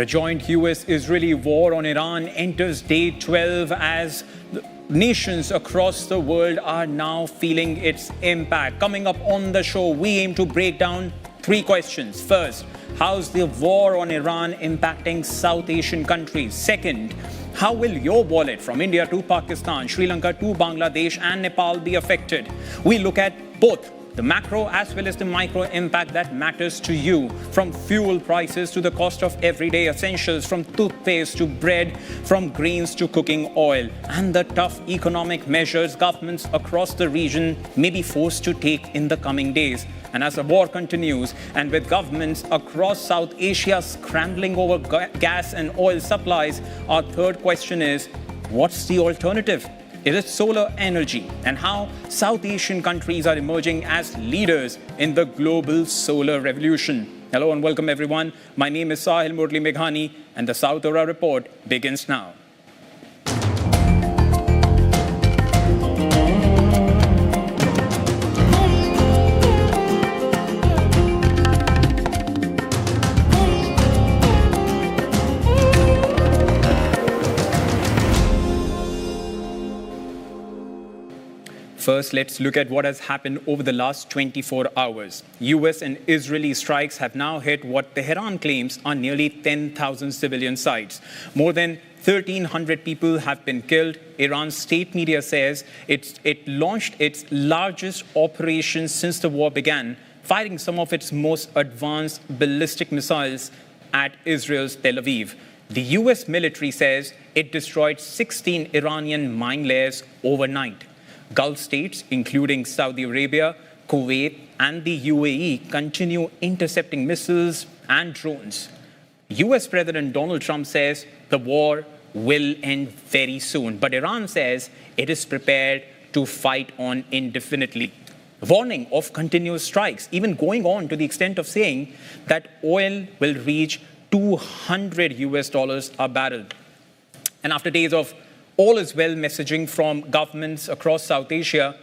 The joint US-Israeli war on Iran enters day 12 as nations across the world are now feeling its impact. Coming up on the show, we aim to break down three questions. First, how's the war on Iran impacting South Asian countries? Second, how will your wallet from India to Pakistan, Sri Lanka to Bangladesh and Nepal be affected? We look at both the macro as well as the micro impact that matters to you, from fuel prices to the cost of everyday essentials, from toothpaste to bread, from grains to cooking oil, and the tough economic measures governments across the region may be forced to take in the coming days. And as the war continues, and with governments across South Asia scrambling over gas and oil supplies, our third question is, what's the alternative? Is it solar energy? And how South Asian countries are emerging as leaders in the global solar revolution. Hello and welcome everyone. My name is Sahil Murli Meghani and the South Aura Report begins now. First, let's look at what has happened over the last 24 hours. US and Israeli strikes have now hit what Tehran claims are nearly 10,000 civilian sites. More than 1,300 people have been killed. Iran's state media says it launched its largest operation since the war began, firing some of its most advanced ballistic missiles at Israel's Tel Aviv. The US military says it destroyed 16 Iranian mine layers overnight. Gulf states, including Saudi Arabia, Kuwait, and the UAE, continue intercepting missiles and drones. US President Donald Trump says the war will end very soon, but Iran says it is prepared to fight on indefinitely, warning of continuous strikes, even going on to the extent of saying that oil will reach $200 a barrel. And after days of all is well messaging from governments across South Asia,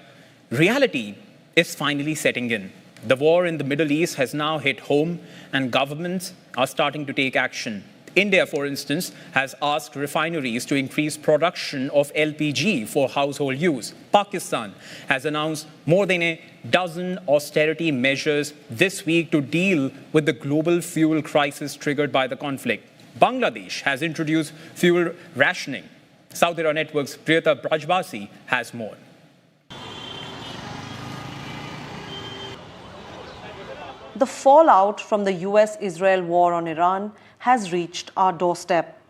reality is finally setting in. The war in the Middle East has now hit home and governments are starting to take action. India, for instance, has asked refineries to increase production of LPG for household use. Pakistan has announced more than a dozen austerity measures this week to deal with the global fuel crisis triggered by the conflict. Bangladesh has introduced fuel rationing. South Aura Network's Priyata Brajbasi has more. The fallout from the US-Israel war on Iran has reached our doorstep.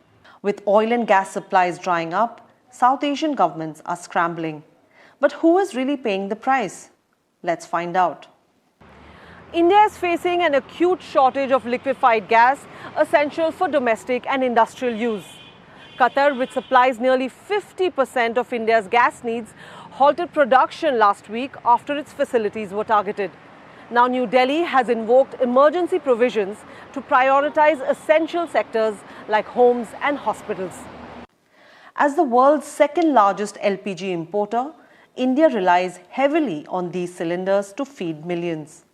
With oil and gas supplies drying up, South Asian governments are scrambling. But who is really paying the price? Let's find out. India is facing an acute shortage of liquefied gas, essential for domestic and industrial use. Qatar, which supplies nearly 50% of India's gas needs, halted production last week after its facilities were targeted. Now New Delhi has invoked emergency provisions to prioritize essential sectors like homes and hospitals. As the world's second largest LPG importer, India relies heavily on these cylinders to feed millions.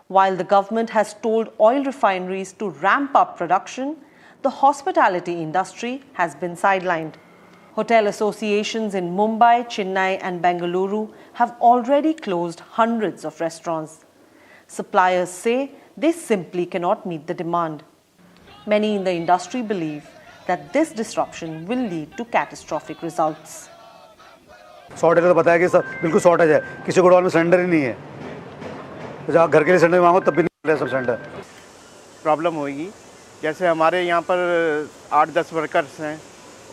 While the government has told oil refineries to ramp up production, the hospitality industry has been sidelined. Hotel associations in Mumbai, Chennai and Bengaluru have already closed hundreds of restaurants. Suppliers say they simply cannot meet the demand. Many in the industry believe that this disruption will lead to catastrophic results. Shortage तो बताया कि सब बिल्कुल shortage है, किसी godown में cylinder ही नहीं है, तो जब घर के लिए सिलेंडर मांगो तब भी नहीं मिले सब सिलेंडर। प्रॉब्लम होगी, जैसे हमारे यहाँ पर 8-10 वर्कर्स हैं,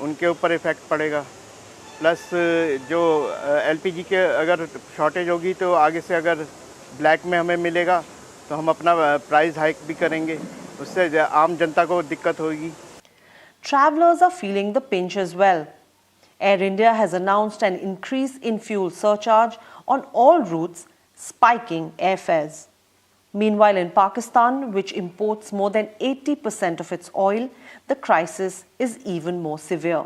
उनके ऊपर इफ़ेक्ट पड़ेगा, प्लस जो एलपीजी के अगर शॉर्टेज होगी तो आगे से अगर ब्लैक में हमें मिलेगा तो हम अपना प्राइस हाइक भी करेंगे, उससे आम जनता को दिक्कत होगी। Travelers are feeling the pinch as well. Air India has announced an increase in fuel surcharge on all routes, spiking airfares. Meanwhile, in Pakistan, which imports more than 80% of its oil, the crisis is even more severe.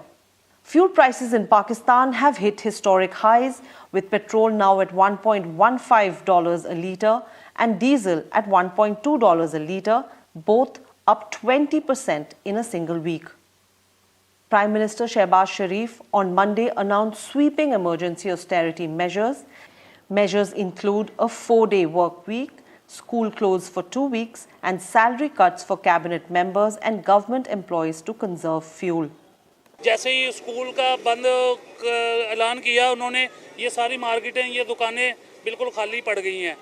Fuel prices in Pakistan have hit historic highs, with petrol now at $1.15 a litre and diesel at $1.2 a litre, both up 20% in a single week. Prime Minister Shehbaz Sharif on Monday announced sweeping emergency austerity measures. Measures include a 4-day work week, school closed for 2 weeks, and salary cuts for cabinet members and government employees to conserve fuel. जैसे ही school का बंद ऐलान किया उन्होंने, ये सारी मार्केटें, ये दुकानें बिल्कुल खाली पड़ गई हैं।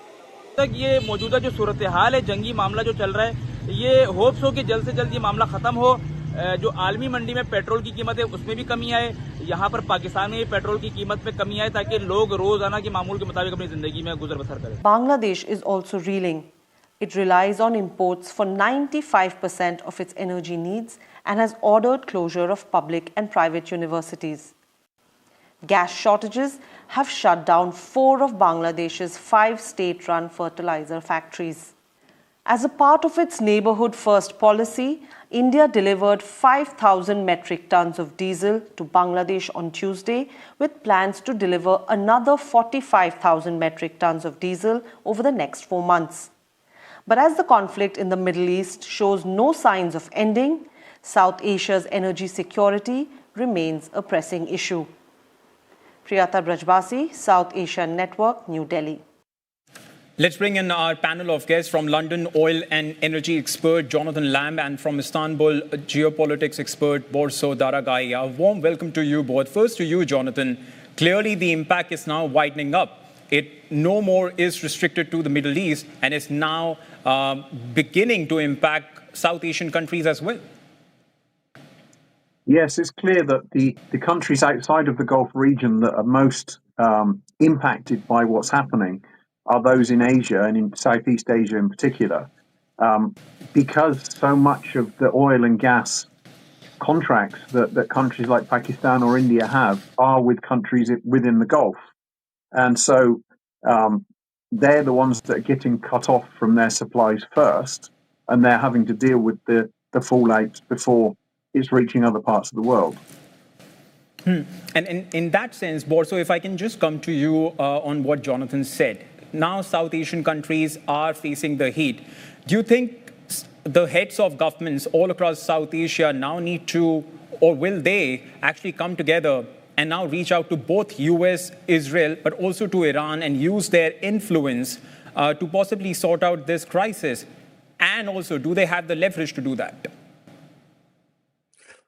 तक ये मौजूदा जो सूरत हाल है, जंगी मामला जो चल रहा है, ये होप्स हो कि जल्द से जल्द ये मामला ख़त्म हो। जो आलमी मंडी में पेट्रोल की कीमत है उसमें भी कमी आए, यहाँ पर पाकिस्तान में पेट्रोल की कीमत में कमी आए, ताकि लोग रोजाना की मामूल के मुताबिक अपनी जिंदगी में गुजर बसर करें। Bangladesh is also reeling. It relies on imports for 95% of its energy needs and has ordered closure of public and private universities. Gas shortages have shut down 4 of Bangladesh's 5 state-run fertilizer factories. As a part of its Neighbourhood First policy, India delivered 5,000 metric tons of diesel to Bangladesh on Tuesday, with plans to deliver another 45,000 metric tons of diesel over the next 4 months. But as the conflict in the Middle East shows no signs of ending, South Asia's energy security remains a pressing issue. Priyata Brajbasi, South Asia Network, New Delhi. Let's bring in our panel of guests. From London, oil and energy expert Jonathan Lamb, and from Istanbul, geopolitics expert Borso Daragai. A warm welcome to you both. First to you, Jonathan. Clearly, the impact is now widening up. It no more is restricted to the Middle East, and is now beginning to impact South Asian countries as well. Yes, it's clear that the countries outside of the Gulf region that are most impacted by what's happening are those in Asia, and in Southeast Asia in particular, because so much of the oil and gas contracts that countries like Pakistan or India have are with countries within the Gulf. And so they're the ones that are getting cut off from their supplies first, and they're having to deal with the fallout before it's reaching other parts of the world. And in that sense, Borso, if I can just come to you on what Jonathan said. Now South Asian countries are facing the heat. Do you think the heads of governments all across South Asia now need to, or will they actually come together and now reach out to both US, Israel, but also to Iran, and use their influence to possibly sort out this crisis? And also, do they have the leverage to do that?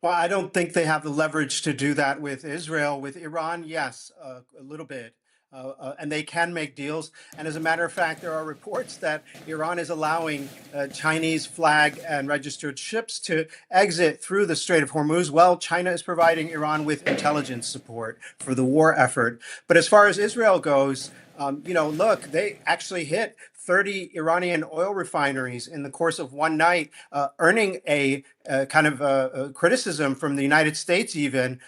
Well, I don't think they have the leverage to do that with Israel. With Iran, yes, a little bit. And they can make deals. And as a matter of fact, there are reports that Iran is allowing Chinese flag and registered ships to exit through the Strait of Hormuz. Well, China is providing Iran with intelligence support for the war effort. But as far as Israel goes, look, they actually hit 30 Iranian oil refineries in the course of one night, earning a kind of criticism from the United States even,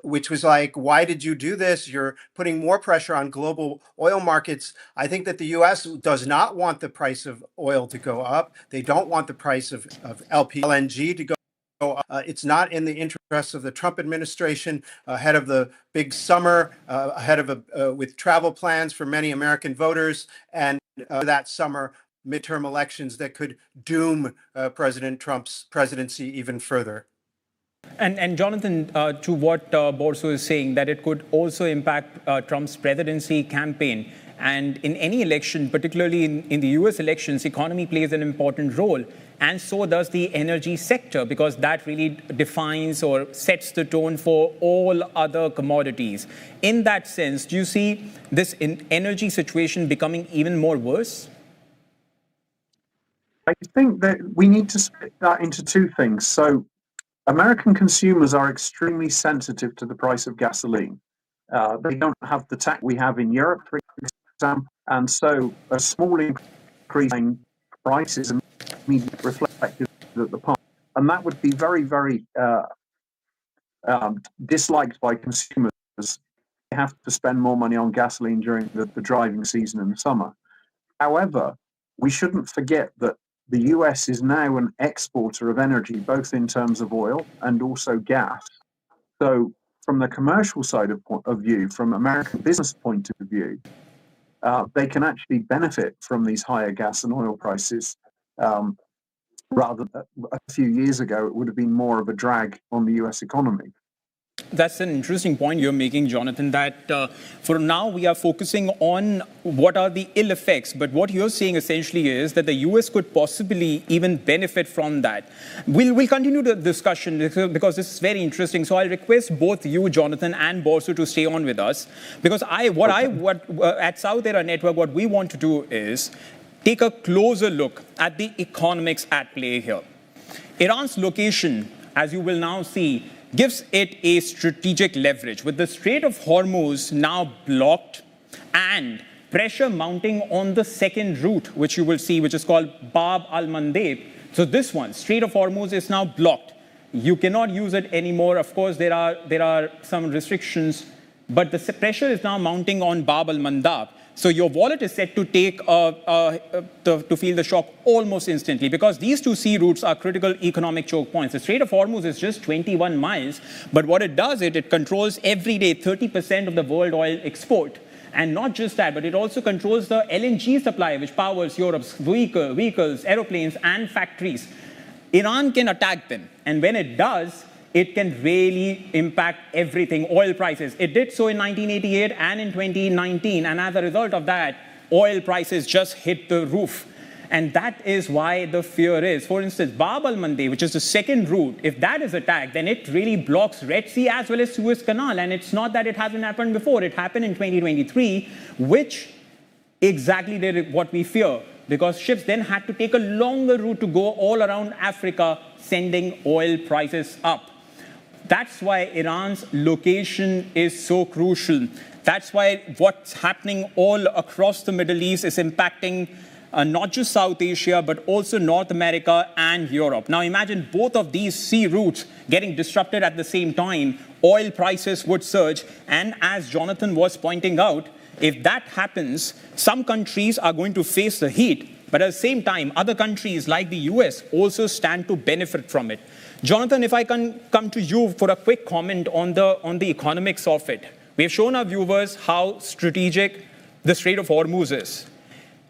which was like, why did you do this? You're putting more pressure on global oil markets. I think that the U.S. does not want the price of oil to go up. They don't want the price of LNG to go up. It's not in the interests of the Trump administration ahead of the big summer, ahead of with travel plans for many American voters, and that summer midterm elections that could doom President Trump's presidency even further. And Jonathan, to what Borso is saying, that it could also impact Trump's presidency campaign. And in any election, particularly in the US elections, economy plays an important role. And so does the energy sector, because that really defines or sets the tone for all other commodities. In that sense, do you see this energy situation becoming even more worse? I think that we need to split that into two things. So American consumers are extremely sensitive to the price of gasoline. They don't have the tax we have in Europe, for example, and so a small increase in prices immediately reflected at the pump, and that would be very, very disliked by consumers. They have to spend more money on gasoline during the driving season in the summer. However, we shouldn't forget that the US is now an exporter of energy, both in terms of oil and also gas. So from the commercial side of view, from American business point of view, they can actually benefit from these higher gas and oil prices. rather than a few years ago, it would have been more of a drag on the US economy. That's an interesting point you're making, Jonathan, that for now we are focusing on what are the ill effects. But what you're saying essentially is that the US could possibly even benefit from that. We'll continue the discussion because this is very interesting. So I'll request both you, Jonathan, and Borsu to stay on with us. Because at South Era Network, what we want to do is take a closer look at the economics at play here. Iran's location, as you will now see, gives it a strategic leverage. With the Strait of Hormuz now blocked and pressure mounting on the second route, which you will see, which is called Bab al-Mandeb. So this one, Strait of Hormuz, is now blocked. You cannot use it anymore. Of course, there are some restrictions, but the pressure is now mounting on Bab al-Mandeb. So your wallet is set to take to feel the shock almost instantly, because these two sea routes are critical economic choke points. The Strait of Hormuz is just 21 miles, but what it does, it controls every day 30% of the world oil export. And not just that, but it also controls the LNG supply, which powers Europe's vehicles, aeroplanes, and factories. Iran can attack them, and when it does, it can really impact everything, oil prices. It did so in 1988 and in 2019, and as a result of that, oil prices just hit the roof. And that is why the fear is. For instance, Bab al-Mandeb, which is the second route, if that is attacked, then it really blocks Red Sea as well as Suez Canal. And it's not that it hasn't happened before. It happened in 2023, which exactly did what we fear, because ships then had to take a longer route to go all around Africa, sending oil prices up. That's why Iran's location is so crucial. That's why what's happening all across the Middle East is impacting not just South Asia, but also North America and Europe. Now imagine both of these sea routes getting disrupted at the same time. Oil prices would surge. And as Jonathan was pointing out, if that happens, some countries are going to face the heat. But at the same time, other countries like the US also stand to benefit from it. Jonathan, if I can come to you for a quick comment on the economics of it. We've shown our viewers how strategic the Strait of Hormuz is.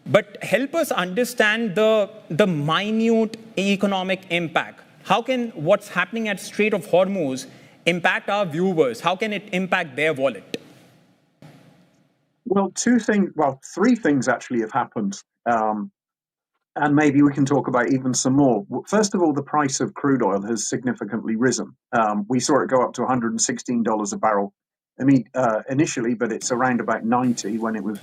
But help us understand the minute economic impact. How can what's happening at Strait of Hormuz impact our viewers? How can it impact their wallet? Well, three things actually have happened. And maybe we can talk about even some more. First of all, the price of crude oil has significantly risen. We saw it go up to $116 a barrel initially, but it's around about 90 when it was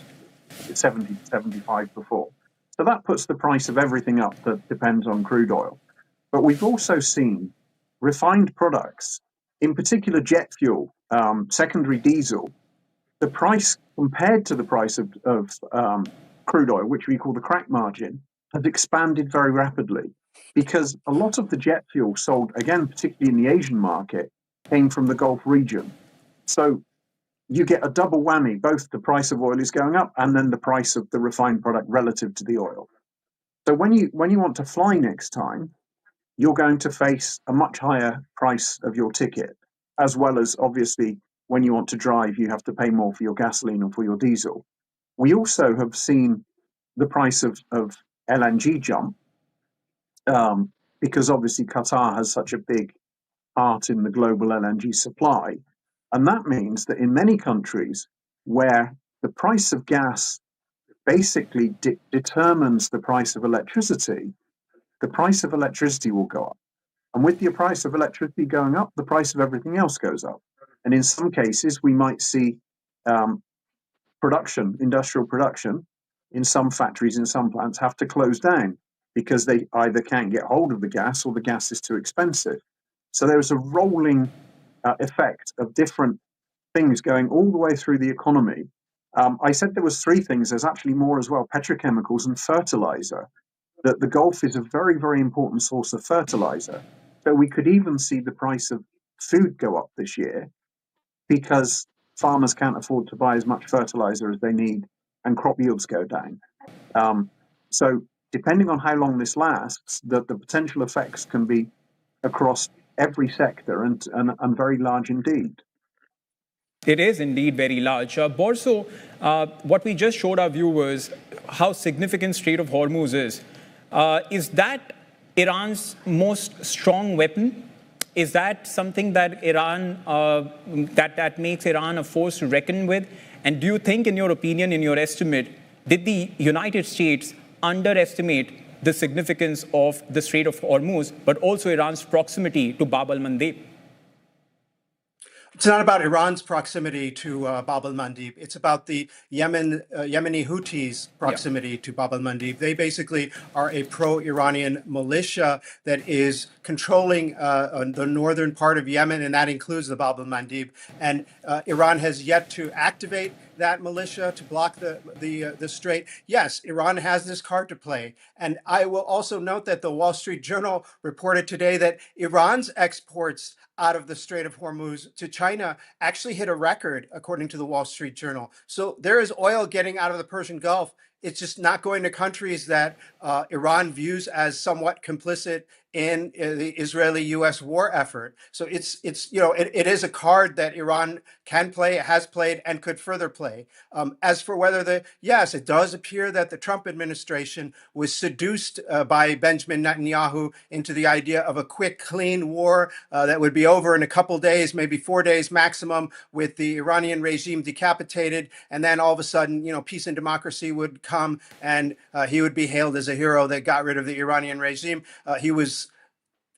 70 to 75 before. So that puts the price of everything up that depends on crude oil. But we've also seen refined products, in particular jet fuel, secondary diesel, the price compared to the price of crude oil, which we call the crack margin, has expanded very rapidly, because a lot of the jet fuel sold, again, particularly in the Asian market, came from the Gulf region. So you get a double whammy. Both the price of oil is going up and then the price of the refined product relative to the oil. So when you want to fly next time, you're going to face a much higher price of your ticket, as well as obviously when you want to drive, you have to pay more for your gasoline or for your diesel. We also have seen the price of LNG jump, because obviously Qatar has such a big part in the global LNG supply. And that means that in many countries where the price of gas basically determines the price of electricity, the price of electricity will go up. And with the price of electricity going up, the price of everything else goes up. And in some cases, we might see industrial production in some factories, in some plants, have to close down because they either can't get hold of the gas or the gas is too expensive. So there's a rolling effect of different things going all the way through the economy. I said there was three things. There's actually more as well: petrochemicals and fertilizer. That the Gulf is a very, very important source of fertilizer. So we could even see the price of food go up this year because farmers can't afford to buy as much fertilizer as they need, and crop yields go down. So depending on how long this lasts, the potential effects can be across every sector and very large indeed. It is indeed very large. Borso, what we just showed our viewers, how significant Strait of Hormuz is that Iran's most strong weapon? Is that something that that makes Iran a force to reckon with? And do you think, in your opinion, in your estimate, did the United States underestimate the significance of the Strait of Hormuz, but also Iran's proximity to Bab al-Mandeb? It's not about Iran's proximity to Bab al-Mandeb. It's about the Yemeni Houthis' proximity to Bab al-Mandeb. They basically are a pro-Iranian militia that is controlling the northern part of Yemen, and that includes the Bab al-Mandeb. And Iran has yet to activate that militia to block the strait. Yes, Iran has this card to play. And I will also note that the Wall Street Journal reported today that Iran's exports out of the Strait of Hormuz to China actually hit a record, according to the Wall Street Journal. So there is oil getting out of the Persian Gulf. It's just not going to countries that Iran views as somewhat complicit in the Israeli-U.S. war effort. So it is a card that Iran can play, has played, and could further play. As for whether yes, it does appear that the Trump administration was seduced by Benjamin Netanyahu into the idea of a quick, clean war that would be over in a couple days, maybe 4 days maximum, with the Iranian regime decapitated, and then all of a sudden, peace and democracy would come, and he would be hailed as a hero that got rid of the Iranian regime. He was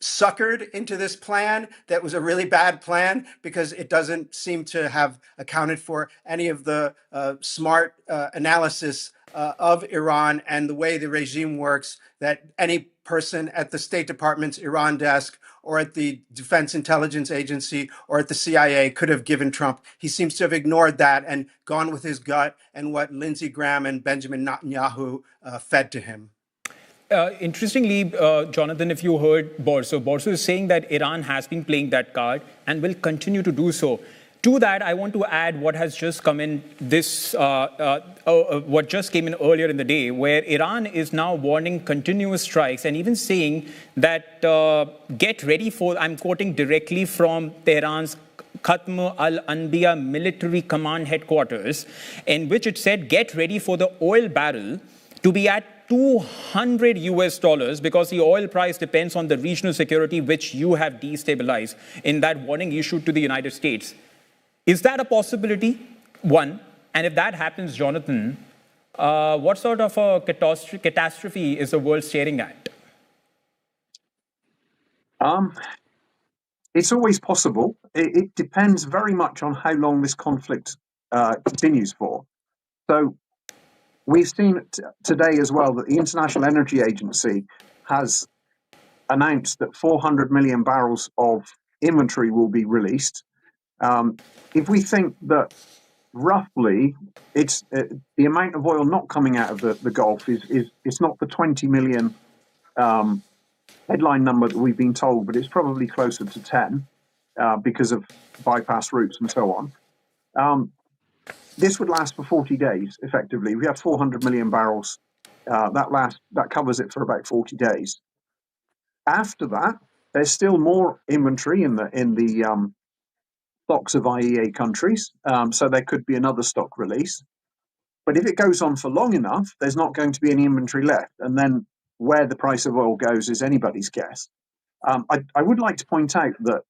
suckered into this plan that was a really bad plan because it doesn't seem to have accounted for any of the smart analysis of Iran and the way the regime works that any person at the State Department's Iran desk or at the Defense Intelligence Agency or at the CIA could have given Trump. He seems to have ignored that and gone with his gut and what Lindsey Graham and Benjamin Netanyahu fed to him. Interestingly, Jonathan, if you heard Borso is saying that Iran has been playing that card and will continue to do so. To that, I want to add what has just come in what just came in earlier in the day, where Iran is now warning continuous strikes and even saying that get ready for, I'm quoting directly from Tehran's Khatm al-Anbiya military command headquarters, in which it said, get ready for the oil barrel to be at $200 because the oil price depends on the regional security which you have destabilized in that warning issued to the United States. Is that a possibility? One. And if that happens, Jonathan, what sort of a catastrophe is the world staring at? It's always possible. It depends very much on how long this conflict continues for. So we've seen today as well that the International Energy Agency has announced that 400 million barrels of inventory will be released. If we think that roughly it's the amount of oil not coming out of the Gulf it's not the 20 million headline number that we've been told, but it's probably closer to 10 because of bypass routes and so on. This would last for 40 days, effectively. We have 400 million barrels. That covers it for about 40 days. After that, there's still more inventory in the stocks of IEA countries, so there could be another stock release. But if it goes on for long enough, there's not going to be any inventory left. And then where the price of oil goes is anybody's guess. I would like to point out that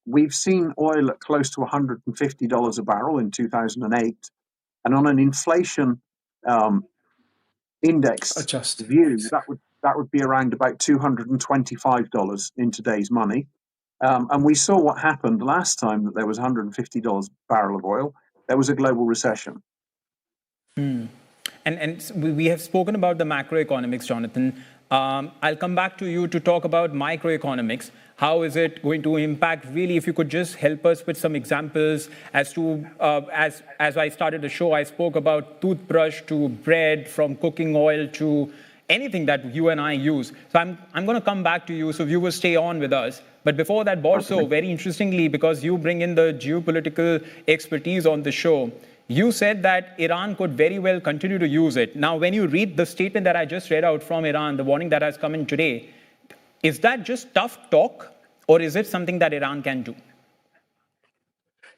we've seen oil at close to $150 a barrel in 2008. And on an inflation index Adjusted view, that would be around about $225 in today's money. And we saw what happened last time that there was $150 a barrel of oil. There was a global recession. And we have spoken about the macroeconomics, Jonathan. I'll come back to you to talk about microeconomics. How is it going to impact? Really, if you could just help us with some examples as to, as I started the show, I spoke about toothbrush to bread, from cooking oil to anything that you and I use. So I'm going to come back to you, so viewers stay on with us. But before that, Borso, very interestingly, because you bring in the geopolitical expertise on the show, you said that Iran could very well continue to use it. Now, when you read the statement that I just read out from Iran, the warning that has come in today, is that just tough talk, or is it something that Iran can do?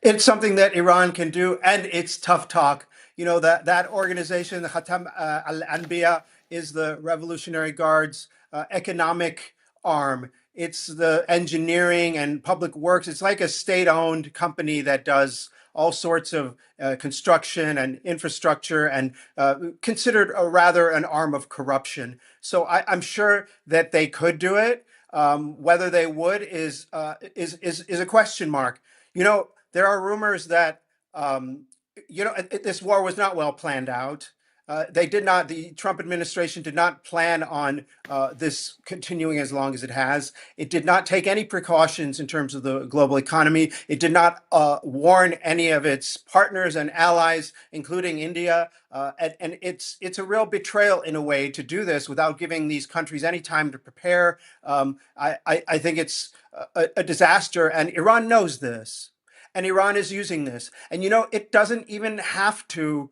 It's something that Iran can do, and it's tough talk. You know, that organization, the Khatm al-Anbiya, is the Revolutionary Guard's economic arm. It's the engineering and public works. It's like a state-owned company that does all sorts of construction and infrastructure, and considered rather an arm of corruption. So I'm sure that they could do it. Whether they would is a question mark. You know, there are rumors that this war was not well planned out. The Trump administration did not plan on this continuing as long as it has. It did not take any precautions in terms of the global economy. It did not warn any of its partners and allies, including India. And it's a real betrayal in a way to do this without giving these countries any time to prepare. I think it's a disaster, and Iran knows this. And Iran is using this. And, you know, it doesn't even have to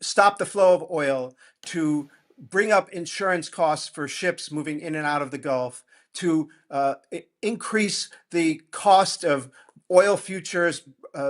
stop the flow of oil, to bring up insurance costs for ships moving in and out of the Gulf, to increase the cost of oil futures,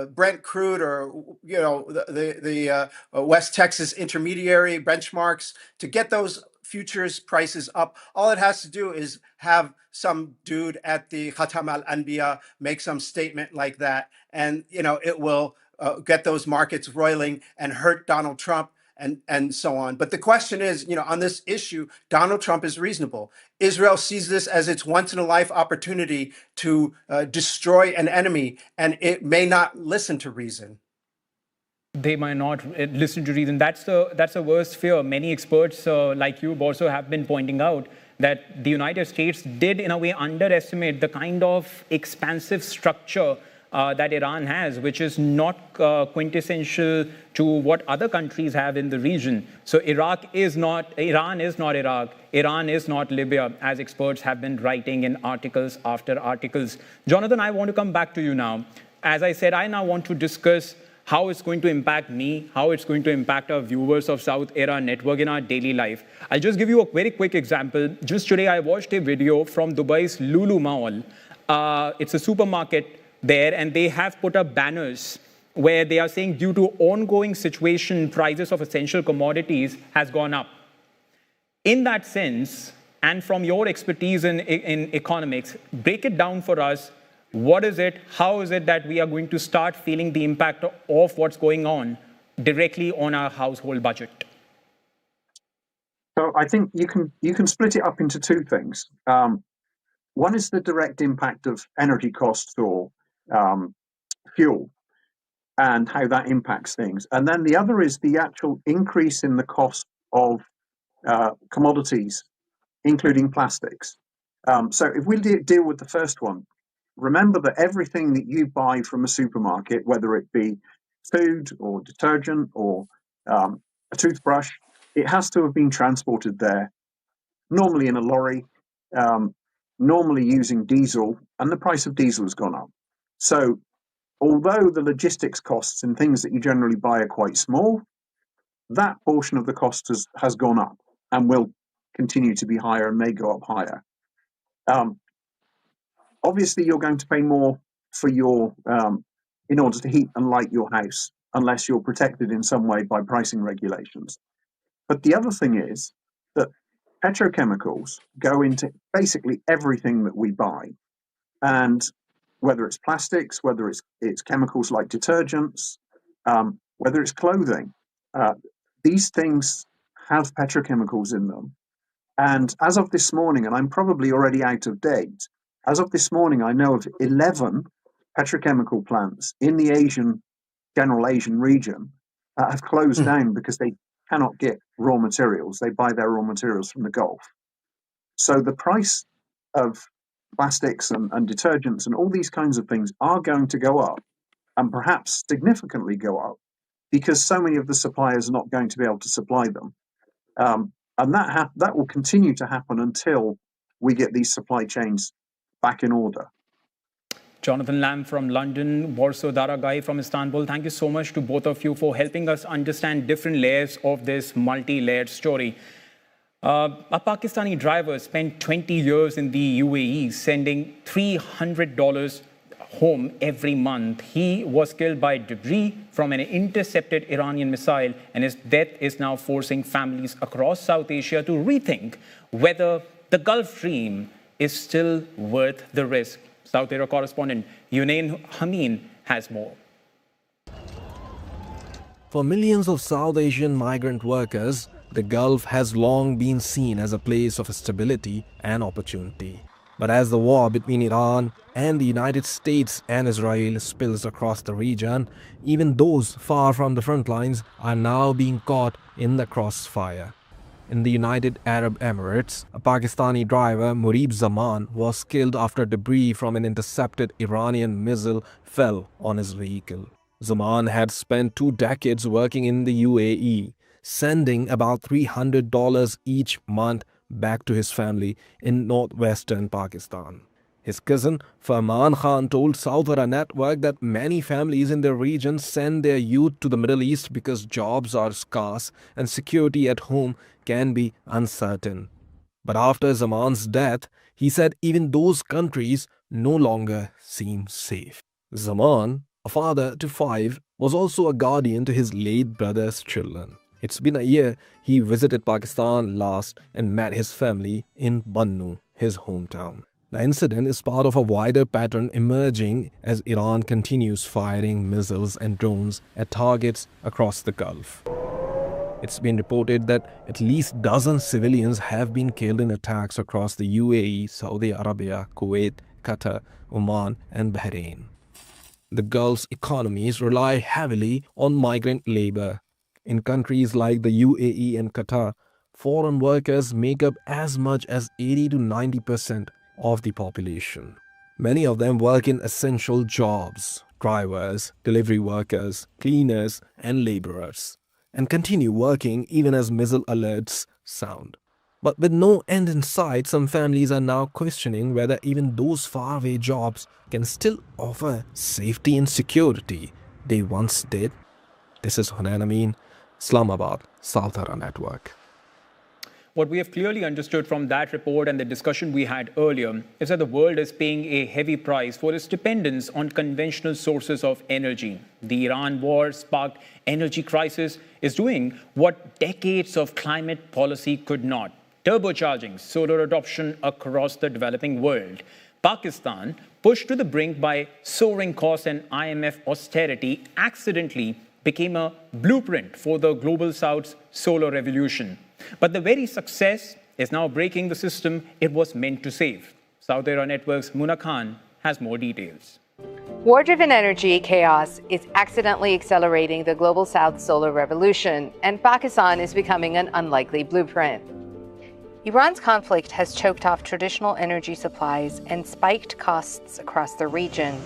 Brent crude, or the West Texas intermediary benchmarks, to get those futures prices up. All it has to do is have some dude at the Khatam al-Anbiya make some statement like that, and it will get those markets roiling and hurt Donald Trump and so on. But the question is, on this issue, Donald Trump is reasonable. Israel sees this as its once-in-a-life opportunity to destroy an enemy, and it may not listen to reason. They might not listen to reason. That's the worst fear. Many experts like you also have been pointing out that the United States did, in a way, underestimate the kind of expansive structure that Iran has, which is not quintessential to what other countries have in the region. So Iran is not Iraq, Iran is not Libya, as experts have been writing in articles after articles. Jonathan, I want to come back to you now. As I said, I now want to discuss how it's going to impact me, how it's going to impact our viewers of South Era Network in our daily life. I'll just give you a very quick example. Just today, I watched a video from Dubai's Lulu Mall. It's a supermarket there, and they have put up banners where they are saying, due to ongoing situation, prices of essential commodities has gone up. In that sense, and from your expertise in economics, break it down for us. What is it? How is it that we are going to start feeling the impact of what's going on directly on our household budget? So I think you can split it up into two things. One is the direct impact of energy costs or fuel and how that impacts things. And then the other is the actual increase in the cost of commodities, including plastics. So if we deal with the first one, remember that everything that you buy from a supermarket, whether it be food or detergent or a toothbrush, it has to have been transported there, normally in a lorry, normally using diesel, and the price of diesel has gone up. So although the logistics costs in things that you generally buy are quite small, that portion of the cost has gone up and will continue to be higher and may go up higher. Obviously, you're going to pay more for in order to heat and light your house, unless you're protected in some way by pricing regulations. But the other thing is that petrochemicals go into basically everything that we buy. And whether it's plastics, whether it's chemicals like detergents, whether it's clothing, these things have petrochemicals in them. And as of this morning, and I'm probably already out of date, as of this morning, I know of 11 petrochemical plants in the general Asian region that have closed down because they cannot get raw materials. They buy their raw materials from the Gulf. So the price of plastics and detergents and all these kinds of things are going to go up, and perhaps significantly go up, because so many of the suppliers are not going to be able to supply them. And that will continue to happen until we get these supply chains back in order. Jonathan Lamb from London, Warsaw Daragai from Istanbul. Thank you so much to both of you for helping us understand different layers of this multi-layered story. A Pakistani driver spent 20 years in the UAE sending $300 home every month. He was killed by debris from an intercepted Iranian missile, and his death is now forcing families across South Asia to rethink whether the Gulf dream is still worth the risk. South Asia correspondent Yunain Hameen has more. For millions of South Asian migrant workers, the Gulf has long been seen as a place of stability and opportunity. But as the war between Iran and the United States and Israel spills across the region, even those far from the front lines are now being caught in the crossfire. In the United Arab Emirates, a Pakistani driver, Murib Zaman, was killed after debris from an intercepted Iranian missile fell on his vehicle. Zaman had spent 2 decades working in the UAE, sending about $300 each month back to his family in northwestern Pakistan. His cousin Farman Khan told Southara Network that many families in the region send their youth to the Middle East because jobs are scarce and security at home can be uncertain. But after Zaman's death, he said even those countries no longer seem safe. Zaman, a father to 5, was also a guardian to his late brother's children. It's been a year he visited Pakistan last and met his family in Bannu, his hometown. The incident is part of a wider pattern emerging as Iran continues firing missiles and drones at targets across the Gulf. It's been reported that at least dozen civilians have been killed in attacks across the UAE, Saudi Arabia, Kuwait, Qatar, Oman, and Bahrain. The Gulf's economies rely heavily on migrant labor. In countries like the UAE and Qatar, foreign workers make up as much as 80 to 90% of the population. Many of them work in essential jobs, drivers, delivery workers, cleaners, and laborers, and continue working even as missile alerts sound. But with no end in sight, some families are now questioning whether even those faraway jobs can still offer safety and security they once did. This is Hunain Amin, Islamabad, Southara Network. What we have clearly understood from that report and the discussion we had earlier is that the world is paying a heavy price for its dependence on conventional sources of energy. The Iran war sparked energy crisis is doing what decades of climate policy could not, turbocharging solar adoption across the developing world. Pakistan, pushed to the brink by soaring costs and IMF austerity, accidentally became a blueprint for the Global South's solar revolution. But the very success is now breaking the system it was meant to save. South Asia Network's Muna Khan has more details. War-driven energy chaos is accidentally accelerating the Global South solar revolution, and Pakistan is becoming an unlikely blueprint. Iran's conflict has choked off traditional energy supplies and spiked costs across the region.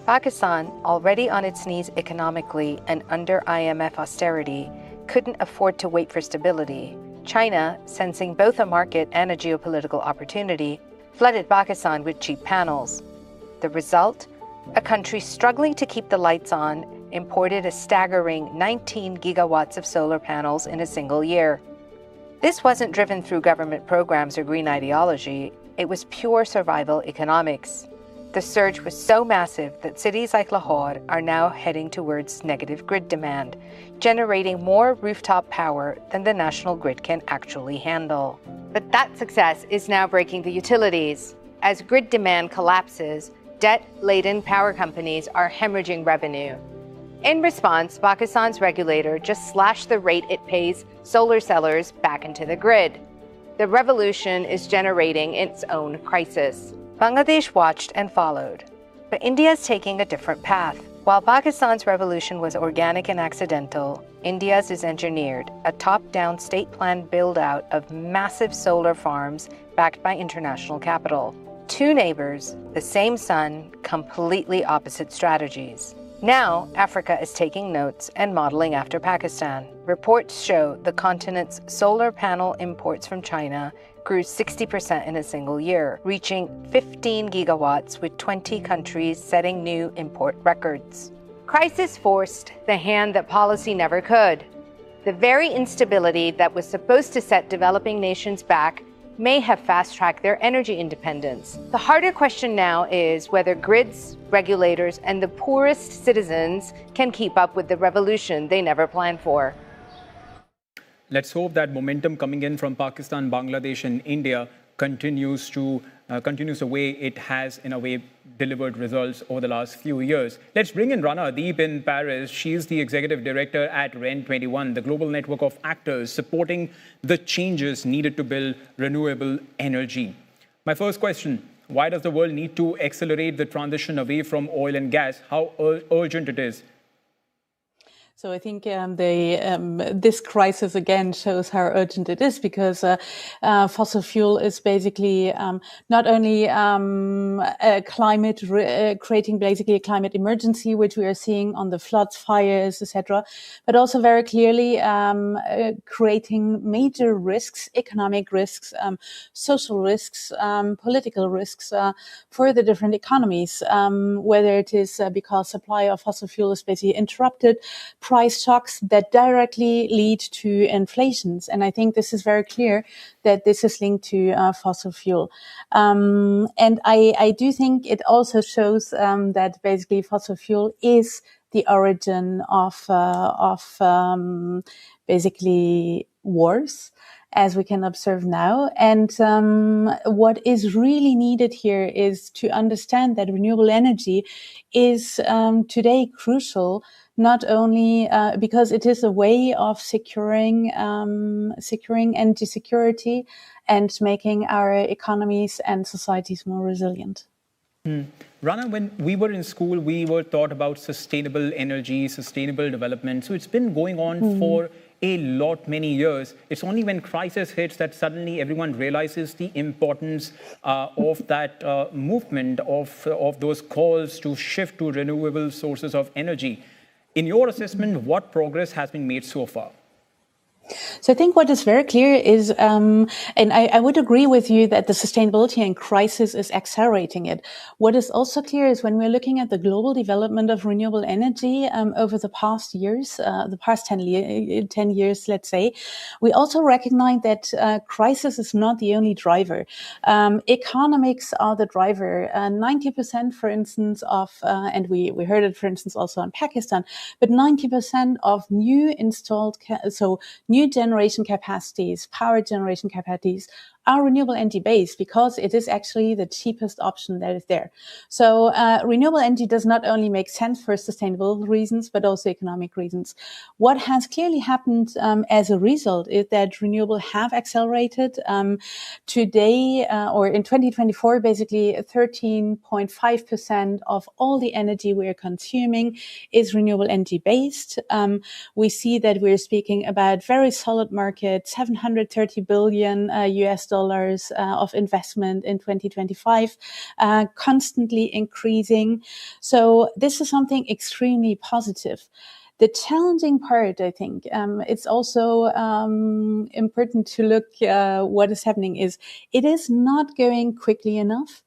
Pakistan, already on its knees economically and under IMF austerity, couldn't afford to wait for stability. China, sensing both a market and a geopolitical opportunity, flooded Pakistan with cheap panels. The result? A country struggling to keep the lights on imported a staggering 19 gigawatts of solar panels in a single year. This wasn't driven through government programs or green ideology. It was pure survival economics. The surge was so massive that cities like Lahore are now heading towards negative grid demand, generating more rooftop power than the national grid can actually handle. But that success is now breaking the utilities. As grid demand collapses, debt-laden power companies are hemorrhaging revenue. In response, Pakistan's regulator just slashed the rate it pays solar sellers back into the grid. The revolution is generating its own crisis. Bangladesh watched and followed. But India is taking a different path. While Pakistan's revolution was organic and accidental, India's is engineered, a top-down state-planned build-out of massive solar farms backed by international capital. Two neighbors, the same sun, completely opposite strategies. Now, Africa is taking notes and modeling after Pakistan. Reports show the continent's solar panel imports from China grew 60% in a single year, reaching 15 gigawatts with 20 countries setting new import records. Crisis forced the hand that policy never could. The very instability that was supposed to set developing nations back may have fast-tracked their energy independence. The harder question now is whether grids, regulators, and the poorest citizens can keep up with the revolution they never planned for. Let's hope that momentum coming in from Pakistan, Bangladesh, and India continues the way it has, in a way, delivered results over the last few years. Let's bring in Rana Deep in Paris. She's the executive director at REN21, the global network of actors supporting the changes needed to build renewable energy. My first question, why does the world need to accelerate the transition away from oil and gas? How urgent it is? So I think this crisis again shows how urgent it is, because fossil fuel is basically not only creating basically a climate emergency, which we are seeing on the floods, fires, etc., but also very clearly creating major risks, economic risks, social risks, political risks for the different economies, whether it is because supply of fossil fuel is basically interrupted, price shocks that directly lead to inflations. And I think this is very clear that this is linked to fossil fuel. And I do think it also shows that basically fossil fuel is the origin of basically wars, as we can observe now. And what is really needed here is to understand that renewable energy is today crucial, not only because it is a way of securing energy security and making our economies and societies more resilient. Rana, when we were in school, we were taught about sustainable energy, sustainable development. So it's been going on for many years. It's only when crisis hits that suddenly everyone realizes the importance of that movement, of those calls to shift to renewable sources of energy. In your assessment, what progress has been made so far? So I think what is very clear is, and I would agree with you that the sustainability and crisis is accelerating it. What is also clear is when we're looking at the global development of renewable energy over the past years, the past 10 years, let's say, we also recognize that crisis is not the only driver. Economics are the driver. 90%, for instance, of, and we heard it, for instance, also in Pakistan, but 90% of new installed, new generation capacities, power generation capacities are renewable energy based because it is actually the cheapest option that is there. So renewable energy does not only make sense for sustainable reasons, but also economic reasons. What has clearly happened as a result is that renewable have accelerated. Today, or in 2024, basically 13.5% of all the energy we are consuming is renewable energy based. We see that we're speaking about very solid market, 730 billion US dollars of investment in 2025, constantly increasing. So this is something extremely positive. The challenging part, I think, it's also important to look what is happening is it is not going quickly enough.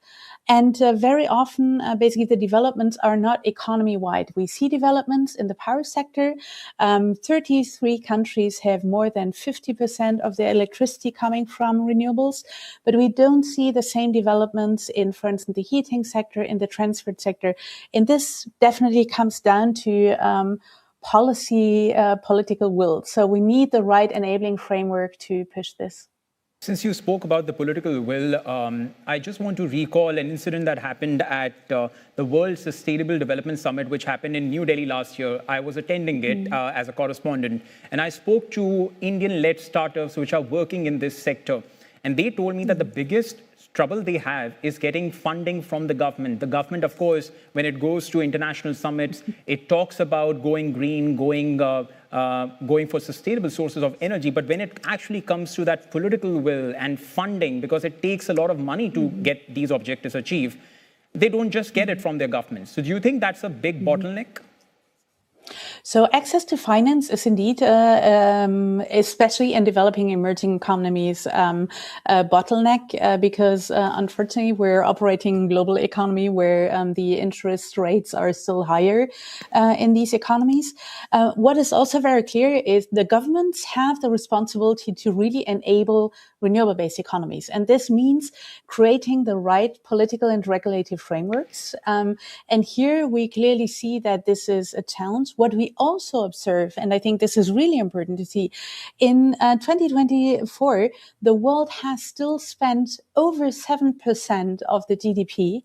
And very often, basically, the developments are not economy-wide. We see developments in the power sector. 33 countries have more than 50% of their electricity coming from renewables. But we don't see the same developments in, for instance, the heating sector, in the transport sector. And this definitely comes down to political will. So we need the right enabling framework to push this. Since you spoke about the political will, I just want to recall an incident that happened at the World Sustainable Development Summit, which happened in New Delhi last year. I was attending it as a correspondent, and I spoke to Indian-led startups which are working in this sector. And they told me that the biggest trouble they have is getting funding from the government. The government, of course, when it goes to international summits, it talks about going green, going for sustainable sources of energy. But when it actually comes to that political will and funding, because it takes a lot of money to get these objectives achieved, they don't just get it from their governments. So do you think that's a big bottleneck? So access to finance is indeed, especially in developing emerging economies, a bottleneck because unfortunately we're operating global economy where the interest rates are still higher in these economies. What is also very clear is the governments have the responsibility to really enable renewable-based economies. And this means creating the right political and regulatory frameworks. And here we clearly see that this is a challenge. What we also observe, and I think this is really important to see, in 2024, the world has still spent over 7% of the GDP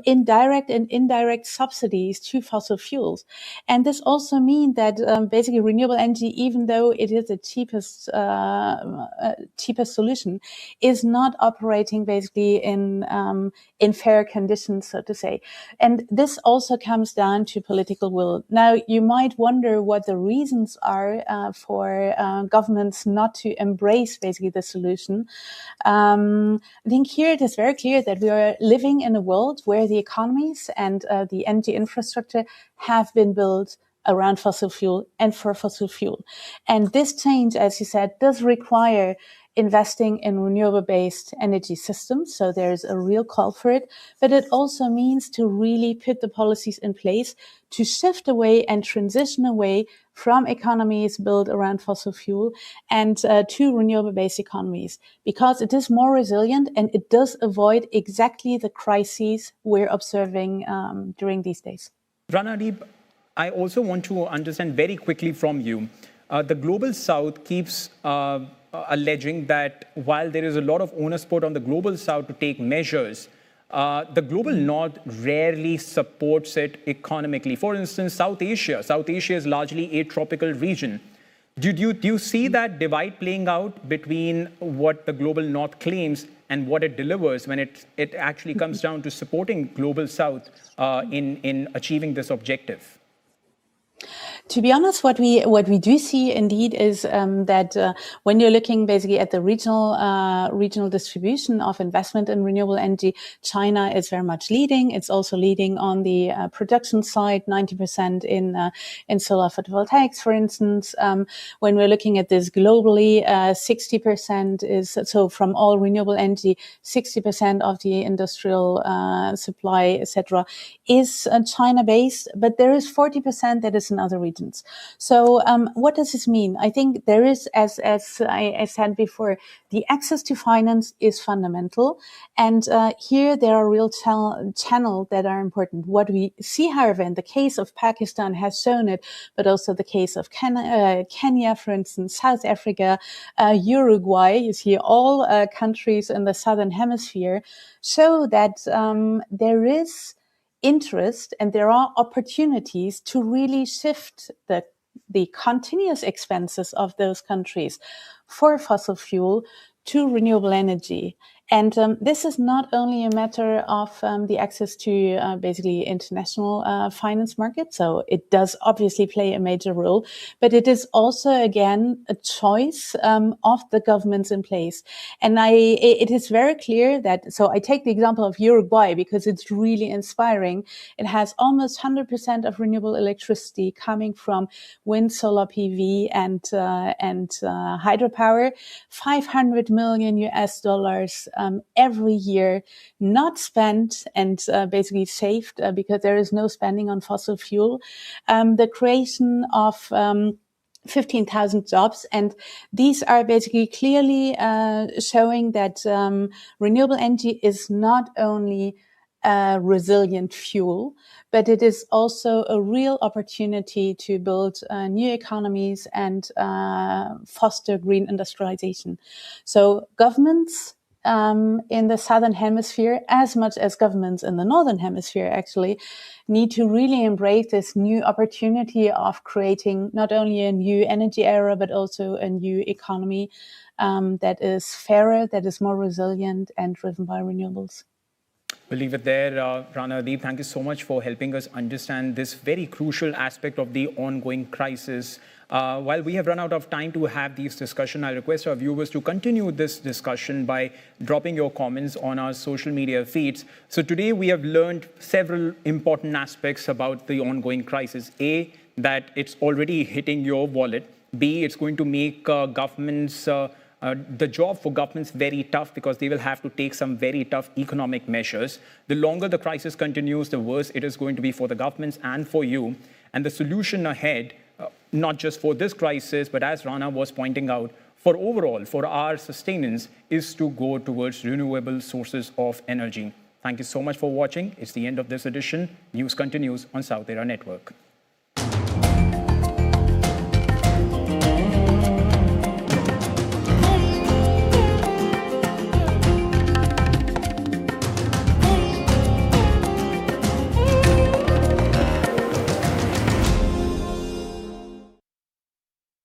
in direct and indirect subsidies to fossil fuels. And this also means that basically renewable energy, even though it is the cheapest solution, is not operating basically in fair conditions, so to say. And this also comes down to political will. Now, you might wonder what the reasons are for governments not to embrace basically the solution. I think here it is very clear that we are living in a world where the economies and the energy infrastructure have been built around fossil fuel and for fossil fuel. And this change, as you said, does require investing in renewable-based energy systems. So there's a real call for it. But it also means to really put the policies in place to shift away and transition away from economies built around fossil fuel and to renewable-based economies, because it is more resilient and it does avoid exactly the crises we're observing during these days. Ranadeep, I also want to understand very quickly from you. The Global South keeps alleging that while there is a lot of onus put on the Global South to take measures, the Global North rarely supports it economically. For instance, South Asia is largely a tropical region. Do you see that divide playing out between what the Global North claims and what it delivers when it actually comes down to supporting Global South in achieving this objective? To be honest, what we do see indeed is that when you're looking basically at the regional distribution of investment in renewable energy, China is very much leading. It's also leading on the production side, 90% in solar photovoltaics, for instance. When we're looking at this globally, 60% is, so from all renewable energy, 60% of the industrial supply, etc., is China-based, but there is 40% that is in other regions. So what does this mean? I think there is, as I said before, the access to finance is fundamental. And here there are real channels that are important. What we see, however, in the case of Pakistan has shown it, but also the case of Kenya, for instance, South Africa, Uruguay, you see all countries in the Southern Hemisphere show that there is interest and there are opportunities to really shift the continuous expenses of those countries for fossil fuel to renewable energy. And this is not only a matter of the access to basically international finance markets, so it does obviously play a major role, but it is also, again, a choice of the governments in place. And it is very clear that, so I take the example of Uruguay because it's really inspiring. It has almost 100% of renewable electricity coming from wind, solar PV, and hydropower, $500 million every year, not spent and basically saved because there is no spending on fossil fuel. The creation of 15,000 jobs. And these are basically clearly showing that renewable energy is not only a resilient fuel, but it is also a real opportunity to build new economies and foster green industrialization. So governments in the Southern Hemisphere, as much as governments in the Northern Hemisphere actually, need to really embrace this new opportunity of creating not only a new energy era, but also a new economy that is fairer, that is more resilient and driven by renewables. We'll leave it there. Ranadeep, thank you so much for helping us understand this very crucial aspect of the ongoing crisis. While we have run out of time to have these discussions, I request our viewers to continue this discussion by dropping your comments on our social media feeds. So today we have learned several important aspects about the ongoing crisis. A, that it's already hitting your wallet. B, it's going to make governments the job for governments very tough because they will have to take some very tough economic measures. The longer the crisis continues, the worse it is going to be for the governments and for you. And the solution ahead, not just for this crisis, but as Rana was pointing out, for overall, for our sustenance, is to go towards renewable sources of energy. Thank you so much for watching. It's the end of this edition. News continues on South Era Network.